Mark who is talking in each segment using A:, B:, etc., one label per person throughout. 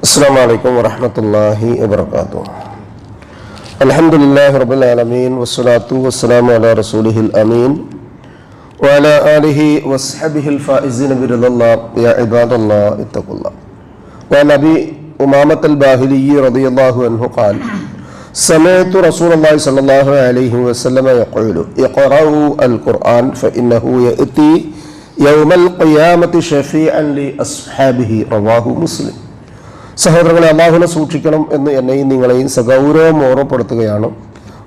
A: السلام عليكم ورحمة الله وبركاته. الحمد لله رب العالمين والصلاة والسلام على رسوله الأمين وعلى آله وصحبه الفائزين برضا الله. يا عباد الله اتقوا الله. وعن أبي أمامة الباهلي رضي الله عنه قال: سمعت رسول الله صلى الله عليه وسلم يقول: اقرأوا القرآن فإنه يأتي يوم القيامة شفيعا لأصحابه. رواه مسلم. സഹോദരങ്ങളെ, അള്ളാഹുവിനെ സൂക്ഷിക്കണം എന്ന് എന്നെയും നിങ്ങളെയും സഗൗരവം ഓർമ്മപ്പെടുത്തുകയാണ്.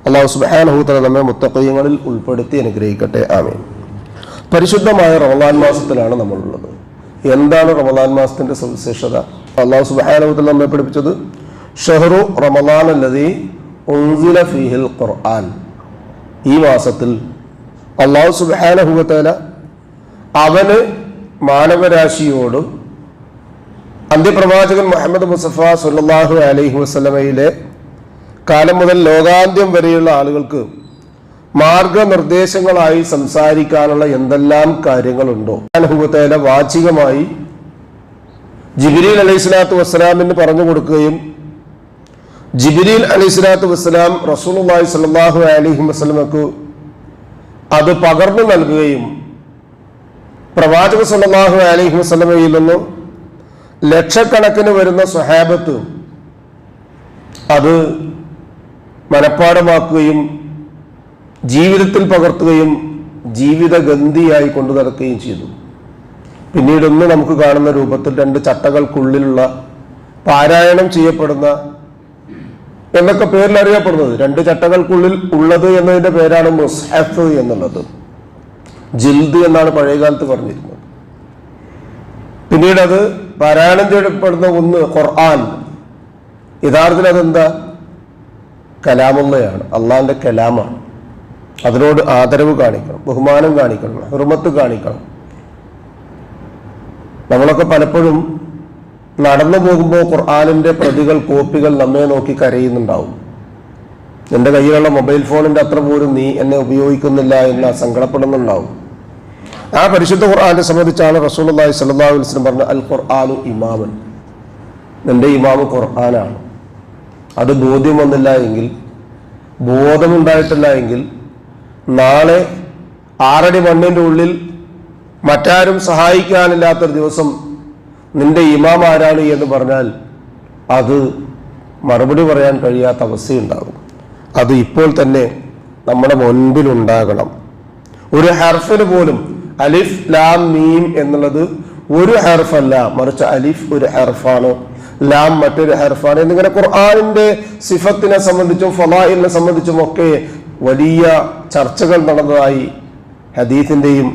A: അള്ളാഹു സുബ്ഹാനഹു വ തആല നമ്മെ മുത്തഖീങ്ങളിൽ ഉൾപ്പെടുത്തി അനുഗ്രഹിക്കട്ടെ. ആമീൻ. പരിശുദ്ധമായ റമളാൻ മാസത്തിലാണ് നമ്മളുള്ളത്. എന്താണ് റമളാൻ മാസത്തിന്റെ സവിശേഷത? അള്ളാഹു സുബ്ഹാനഹു വ തആല നമ്മെ പഠിപ്പിച്ചത് ഷഹ്റു റമളാൻ അല്ലദീ ഉൻസില ഫീഹിൽ ഖുർആൻ. ഈ മാസത്തിൽ അള്ളാഹു സുബ്ഹാനഹു വ തആല അവന് മാനവരാശിയോട് അന്ത്യപ്രവാചകൻ മുഹമ്മദ് മുസ്തഫ സല്ലല്ലാഹു അലൈഹി വസല്ലമയിലെ കാലം മുതൽ ലോകാന്ത്യം വരെയുള്ള ആളുകൾക്ക് മാർഗനിർദ്ദേശങ്ങളായി സംസാരിക്കാനുള്ള എന്തെല്ലാം കാര്യങ്ങളുണ്ടോ അനുഭവത്തേല വാചികമായി ജിബ്രീൽ അലൈഹിസ്സലാത്തു വസ്സലാമിന് പറഞ്ഞു കൊടുക്കുകയും ജിബ്രീൽ അലൈഹിസ്സലാത്തു വസ്സലാം റസൂലുള്ളാഹി സ്വല്ലല്ലാഹു അലൈഹി വസല്ലമക്ക് അത് പകർന്നു നൽകുകയും പ്രവാചകൻ സല്ലല്ലാഹു അലൈഹി വസല്ലമയിൽ നിന്ന് ലക്ഷക്കണക്കിന് വരുന്ന സ്വഹാബത്ത് അത് മനഃപ്പാഠമാക്കുകയും ജീവിതത്തിൽ പകർത്തുകയും ജീവിതഗന്ധിയായി കൊണ്ടു നടക്കുകയും ചെയ്തു. പിന്നീട് ഒന്ന് നമുക്ക് കാണുന്ന രൂപത്തിൽ 2 ചട്ടകൾക്കുള്ളിലുള്ള പാരായണം ചെയ്യപ്പെടുന്ന എന്നൊക്കെ പേരിൽ അറിയപ്പെടുന്നത് 2 ചട്ടകൾക്കുള്ളിൽ ഉള്ളത് എന്നതിന്റെ പേരാണ് മുസ്ഹഫ് എന്നുള്ളത്. ജിൽദ് എന്നാണ് പഴയകാലത്ത് പറഞ്ഞിരുന്നത്. പിന്നീട് അത് പാരായണം ചെയ്യപ്പെടുന്ന ഒന്ന് ഖുർആൻ. യഥാർത്ഥത്തിൽ അതെന്താ? കലാമുള്ളയാണ്, അള്ളാഹിന്റെ കലാമാണ്. അതിനോട് ആദരവ് കാണിക്കണം, ബഹുമാനം കാണിക്കണം, ഹുർമത്ത് കാണിക്കണം. നമ്മളൊക്കെ പലപ്പോഴും നടന്നു പോകുമ്പോൾ ഖുർആനിന്റെ പ്രതികൾ, കോപ്പികൾ നമ്മെ നോക്കി കരയുന്നുണ്ടാവും. എൻ്റെ കയ്യിലുള്ള മൊബൈൽ ഫോണിന്റെ അത്ര പോലും നീ എന്നെ ഉപയോഗിക്കുന്നില്ല എന്ന് സങ്കടപ്പെടുന്നുണ്ടാവും. ആ പരിശുദ്ധ ഖുർആനെ സംബന്ധിച്ചാണ് റസൂലുള്ളാഹി സ്വല്ലല്ലാഹു അലൈഹി വസല്ലം പറഞ്ഞ അൽ ഖുർആനു ഇമാമൻ. നിന്റെ ഇമാമ് ഖുർആനാണ്. അത് ബോധ്യം വന്നില്ല എങ്കിൽ, ബോധമുണ്ടായിട്ടില്ല എങ്കിൽ, നാളെ 6 അടി മണ്ണിന്റെ ഉള്ളിൽ മറ്റാരും സഹായിക്കാനില്ലാത്തൊരു ദിവസം നിന്റെ ഇമാം ആരാണ് എന്ന് പറഞ്ഞാൽ അത് മറുപടി പറയാൻ കഴിയാത്ത അവസ്ഥയുണ്ടാകും. അത് ഇപ്പോൾ തന്നെ നമ്മുടെ മുൻപിലുണ്ടാകണം. ഒരു ഹർഫിന് പോലും അലിഫ് ലാം മീം എന്നുള്ളത് ഒരു ഹർഫല്ല, മറിച്ച് അലിഫ് ഒരു ഹർഫാണ്, ലാം മറ്റൊരു ഹർഫാണ് എന്നിങ്ങനെ ഖുർആനിന്റെ സിഫത്തിനെ സംബന്ധിച്ചും ഫളായിലിനെ സംബന്ധിച്ചും ഒക്കെ വലിയ ചർച്ചകൾ നടന്നതായി ഹദീസിന്റെയും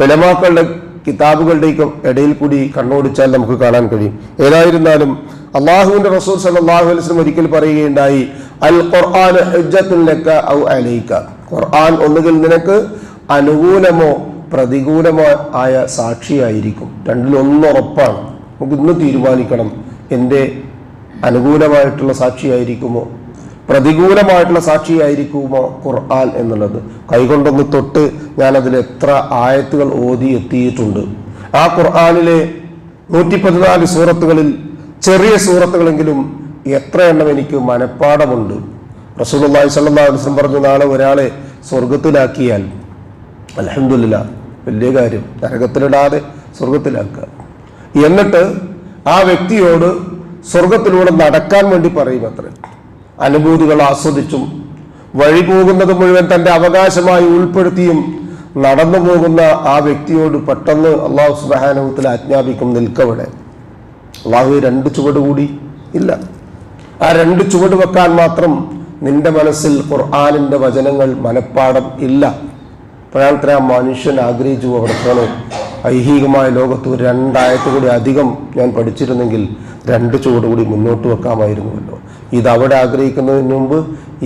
A: ഉലമാക്കളുടെ കിതാബുകളുടെയും ഇടയിൽ കൂടി കണ്ണോടിച്ചാൽ നമുക്ക് കാണാൻ കഴിയും. ഏതായിരുന്നാലും അള്ളാഹുവിന്റെ റസൂൽ സല്ലല്ലാഹു അലൈഹി വസല്ലം ഒരിക്കൽ പറയുകയുണ്ടായി, അൽ ഖുർആൻ ഹുജ്ജത്തുൻ ലക ഔ അലൈക. ഖുർആൻ ഒന്നുകിൽ നിനക്ക് അനുകൂലമോ പ്രതികൂലമോ ആയ സാക്ഷിയായിരിക്കും. രണ്ടിലൊന്ന് ഉറപ്പാണ്. നമുക്ക് ഇന്ന് തീരുമാനിക്കണം, എൻ്റെ അനുകൂലമായിട്ടുള്ള സാക്ഷിയായിരിക്കുമോ പ്രതികൂലമായിട്ടുള്ള സാക്ഷിയായിരിക്കുമോ ഖുർആൻ എന്നുള്ളത്. കൈകൊണ്ടൊന്ന് തൊട്ട് ഞാനതിൽ എത്ര ആയത്തുകൾ ഓതി എത്തിയിട്ടുണ്ട്. ആ ഖുർആനിലെ 114 സൂറത്തുകളിൽ ചെറിയ സൂറത്തുകളെങ്കിലും എത്ര എണ്ണം എനിക്ക് മനഃപ്പാഠമുണ്ട്. റസൂലുള്ളാഹി സ്വല്ലല്ലാഹു അലൈഹി വസല്ലം പറഞ്ഞു, നാളെ ഒരാളെ സ്വർഗത്തിലാക്കിയാൽ അൽഹംദുലില്ലാഹ്, വലിയ കാര്യം, നരകത്തിലിടാതെ സ്വർഗത്തിലാക്കുക. എന്നിട്ട് ആ വ്യക്തിയോട് സ്വർഗത്തിലൂടെ നടക്കാൻ വേണ്ടി പറയും അത്ര. അനുഭൂതികൾ ആസ്വദിച്ചും വഴി പോകുന്നത് മുഴുവൻ തന്റെ അവകാശമായി ഉൾപ്പെടുത്തിയും നടന്നു പോകുന്ന ആ വ്യക്തിയോട് പെട്ടെന്ന് അല്ലാഹു സുബ്ഹാനഹു വ തആല ആജ്ഞാപിക്കും, നിൽക്കവിടെ. അല്ലാഹു 2 ചുവട് കൂടി ഇല്ല. ആ 2 ചുവട് വെക്കാൻ മാത്രം നിന്റെ മനസ്സിൽ ഖുർആനിന്റെ വചനങ്ങൾ മനഃപ്പാഠം ഇല്ല. അപ്പോഴാത്ര ആ മനുഷ്യൻ ആഗ്രഹിച്ചു പോകണം, ഐഹികമായ ലോകത്ത് 2 ആയത്ത് കൂടി അധികം ഞാൻ പഠിച്ചിരുന്നെങ്കിൽ 2 ചുവട് കൂടി മുന്നോട്ട് വെക്കാമായിരുന്നുവല്ലോ. ഇതവിടെ ആഗ്രഹിക്കുന്നതിന് മുമ്പ്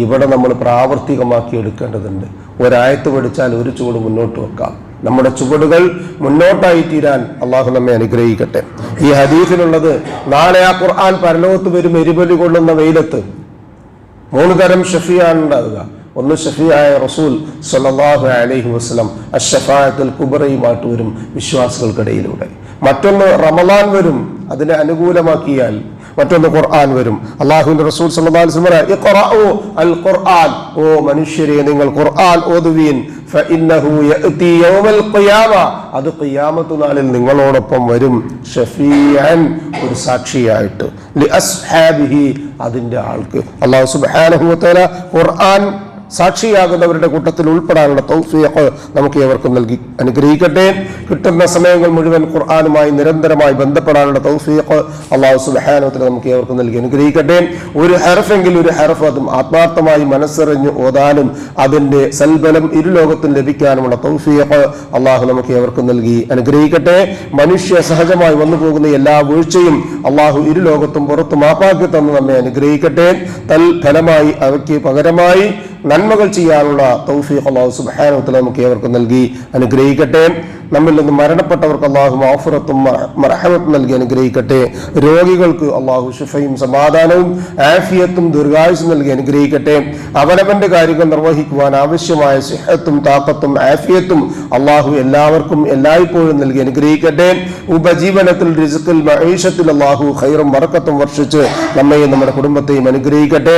A: ഇവിടെ നമ്മൾ പ്രാവർത്തികമാക്കി എടുക്കേണ്ടതുണ്ട്. 1 ആയത്ത് പഠിച്ചാൽ 1 ചുവട് മുന്നോട്ട് വെക്കാം. നമ്മുടെ ചുവടുകൾ മുന്നോട്ടായി തീരാൻ അള്ളാഹു നമ്മെ അനുഗ്രഹിക്കട്ടെ. ഈ ഹദീസിലുള്ളത്, നാളെ ആ ഖുർആൻ പരലോകത്ത് വരും എരിപൊലി കൊള്ളുന്ന വെയിലത്ത്. 3 തരം ഷഫീആണ് ഉണ്ടാവുക. ഒന്ന് ഷഫീആയ റസൂൽ സ്വല്ലല്ലാഹു അലൈഹി വസല്ലം അഷ്ശഫാഅത്തുൽ കുബ്രയുമായിട്ട് വരും വിശ്വാസികൾക്കിടയിലൂടെ. മറ്റൊന്ന് റമളാൻ വരും, അതിനെ അനുകൂലമാക്കിയാൽ മറ്റൊന്ന് ഖുർആൻ വരും. അല്ലാഹുവിന്റെ റസൂൽ സല്ലല്ലാഹു അലൈഹി വസല്ലം പറഞ്ഞു, ഇഖ്റഉ അൽ ഖുർആൻ, ഓ മനുഷ്യരെ നിങ്ങൾ ഖുർആൻ ഓതുവീൻ, ഫഇന്നഹു യഅതി യൗമൽ ഖിയാമ, അത് ഖിയാമത്ത് നാളിൽ നിങ്ങളോടൊപ്പം വരും, ഷഫീഅൻ, ഒരു സാക്ഷിയായിട്ട്, ലി അസ്ഹാബിഹി, അതിന്റെ ആൾക്ക്. അല്ലാഹു സുബ്ഹാനഹു വ തആല ഖുർആൻ സാക്ഷിയാകുന്നവരുടെ കൂട്ടത്തിൽ ഉൾപ്പെടാനുള്ള തൗഫീഖ് നമുക്ക് ഏവർക്കും നൽകി അനുഗ്രഹിക്കട്ടെ. കിട്ടുന്ന സമയങ്ങൾ മുഴുവൻ ഖുർആനുമായി നിരന്തരമായി ബന്ധപ്പെടാനുള്ള തൗഫീഖ് അല്ലാഹു സുബ്ഹാനഹു വ തആല നമുക്ക് ഏവർക്കും നൽകി അനുഗ്രഹിക്കട്ടെ. ഒരു ഹർഫെങ്കിൽ ഒരു ഹർഫ് അതും ആത്മാർത്ഥമായി മനസ്സറിഞ്ഞ് ഓതാനും അതിന്റെ സൽബലം ഇരുലോകത്തും ലഭിക്കാനുമുള്ള തൗഫീഖ് അല്ലാഹു നമുക്ക് ഏവർക്കും നൽകി അനുഗ്രഹിക്കട്ടെ. മനുഷ്യ സഹജമായി വന്നു പോകുന്ന എല്ലാ വീഴ്ചയും അല്ലാഹു ഇരുലോകത്തും പുറത്തു മാപ്പാക്കി തന്ന് നമ്മെ അനുഗ്രഹിക്കട്ടെ. തൽഫലമായി അവയ്ക്ക് പകരമായി നന്മകൾ ചെയ്യാനുള്ള തൗഫീഖ് അല്ലാഹു സുബ്ഹാനഹു വ തആല നമുക്ക് ഏവർക്കും നൽകി അനുഗ്രഹിക്കട്ടെ. നമ്മിൽ നിന്ന് മരണപ്പെട്ടവർക്ക് അല്ലാഹു മഗ്ഫിറത്തും മർഹമത്തും നൽകി അനുഗ്രഹിക്കട്ടെ. രോഗികൾക്ക് അല്ലാഹു ശിഫയും സമാധാനവും ആഫിയത്തും ദീർഘായുസ്സും നൽകി അനുഗ്രഹിക്കട്ടെ. അവനവന്റെ കാര്യങ്ങൾ നിർവഹിക്കുവാൻ ആവശ്യമായ സിഹത്തും താഖത്തും ആഫിയത്തും അല്ലാഹു എല്ലാവർക്കും എല്ലായ്പ്പോഴും നൽകി അനുഗ്രഹിക്കട്ടെ. ഉപജീവനത്തിൽ റിസ്ഖിൽ മഈശത്തിൽ അല്ലാഹു ഖൈറും ബറക്കത്തും വർഷിച്ച് നമ്മെയും നമ്മുടെ കുടുംബത്തെയും അനുഗ്രഹിക്കട്ടെ.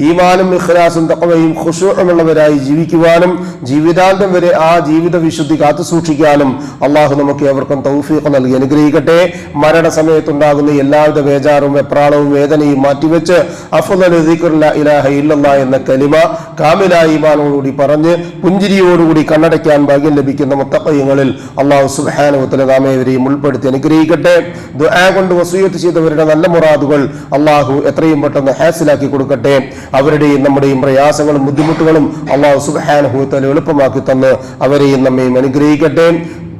A: ഈമാനും ഇഖ്ലാസും തഖ്വയും ഖുശൂഉമുള്ളവരായി ജീവിക്കുവാനും ജീവിതാന്തം വരെ ആ ജീവിത വിശുദ്ധി കാത്തു സൂക്ഷിക്കാനും അള്ളാഹു നമുക്ക് ഏവർക്കും തൗഫീഖ് നൽകി അനുഗ്രഹിക്കട്ടെ. മരണസമയത്തുണ്ടാകുന്ന എല്ലാവിധ വേജാറും വെപ്രാളവും വേദനയും മാറ്റിവെച്ച് അഫ്ളലു ദിക്ർ ലാ ഇലാഹ ഇല്ലല്ലാഹ് എന്ന കലിമ കാമിലായ ഈമാനോടുകൂടി പറഞ്ഞ് പുഞ്ചിരിയോടുകൂടി കണ്ണടയ്ക്കാൻ ഭാഗ്യം ലഭിക്കുന്ന മുത്തഖീങ്ങളിൽ അല്ലാഹു സുബ്ഹാനഹു വ തആല നാമേവരെയും ഉൾപ്പെടുത്തി അനുഗ്രഹിക്കട്ടെ. ദുആ കൊണ്ട് വസിയത്ത് ചെയ്തവരുടെ നല്ല മുറാദുകൾ അല്ലാഹു എത്രയും പെട്ടെന്ന് ഹാസിലാക്കി കൊടുക്കട്ടെ. അവരുടെയും നമ്മുടെയും പ്രയാസങ്ങളും ബുദ്ധിമുട്ടുകളും അല്ലാഹു സുബ്ഹാനഹു വ തആല എളുപ്പമാക്കി തന്ന് അവരെയും നമ്മയും അനുഗ്രഹിക്കട്ടെ.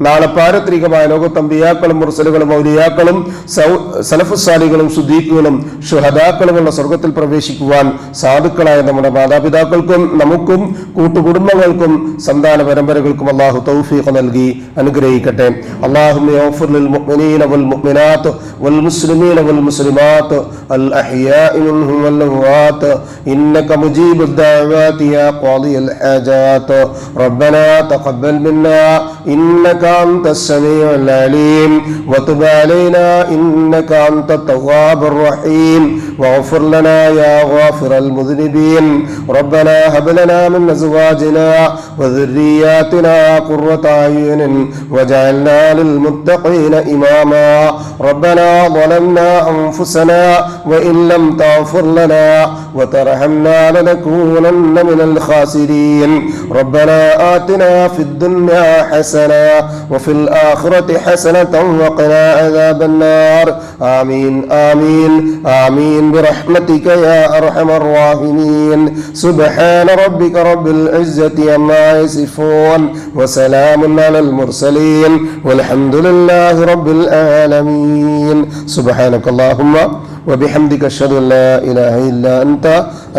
A: നാളെ പാരത്രികമായ ലോകത്ത് അമ്പിയാക്കളും മുർസലുകളും ഔലിയാക്കളും സലഫുസ്സാലികളും സുദ്ദീഖുകളും ശുഹദാക്കളുമുള്ള സ്വർഗത്തിൽ പ്രവേശിക്കുവാൻ സാധുക്കളായ നമ്മുടെ മാതാപിതാക്കൾക്കും നമുക്കും കൂട്ടുകുടുംബങ്ങൾക്കും സന്താന പരമ്പരകൾക്കും അല്ലാഹു തൗഫീഖ് നൽകി അനുഗ്രഹിക്കട്ടെ. അല്ലാഹുമ്മ യഗ്ഫിർ ലിൽ മുഅ്മിനീന വൽ മുഅ്മിനാത്ത് വൽ മുസ്ലിമീന വൽ മുസ്ലിമാത്ത് അൽ അഹ്യാഇ മിൻഹും വൽ അംവാത്ത് ഇന്നക മുജീബുദ് ദഅവാതി യാ ഖാദിയൽ ഹാജാത്ത് റബ്ബനാ തഖബ്ബൽ മിന്നാ ഇന്നക أنت السميع العليم وتب علينا إنك أنت التواب الرحيم واغفر لنا يا غافر المذنبين ربنا هب لنا من أزواجنا وذرياتنا قرة أعين واجعلنا للمتقين إماما ربنا ظلمنا أنفسنا وإن لم تغفر لنا وترحمنا لنكونن من الخاسرين ربنا آتنا في الدنيا حسنة وفي الآخرة حسنة وقنا عذاب النار آمين آمين آمين برحمتك يا أرحم الراحمين سبحان ربك رب العزة عما يصفون وسلام على المرسلين والحمد لله رب العالمين سبحانك اللهم وبحمدك أشهد أن لا إله إلا أنت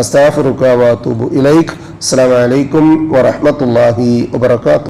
A: أستغفرك وأتوب إليك السلام عليكم ورحمة الله وبركاته.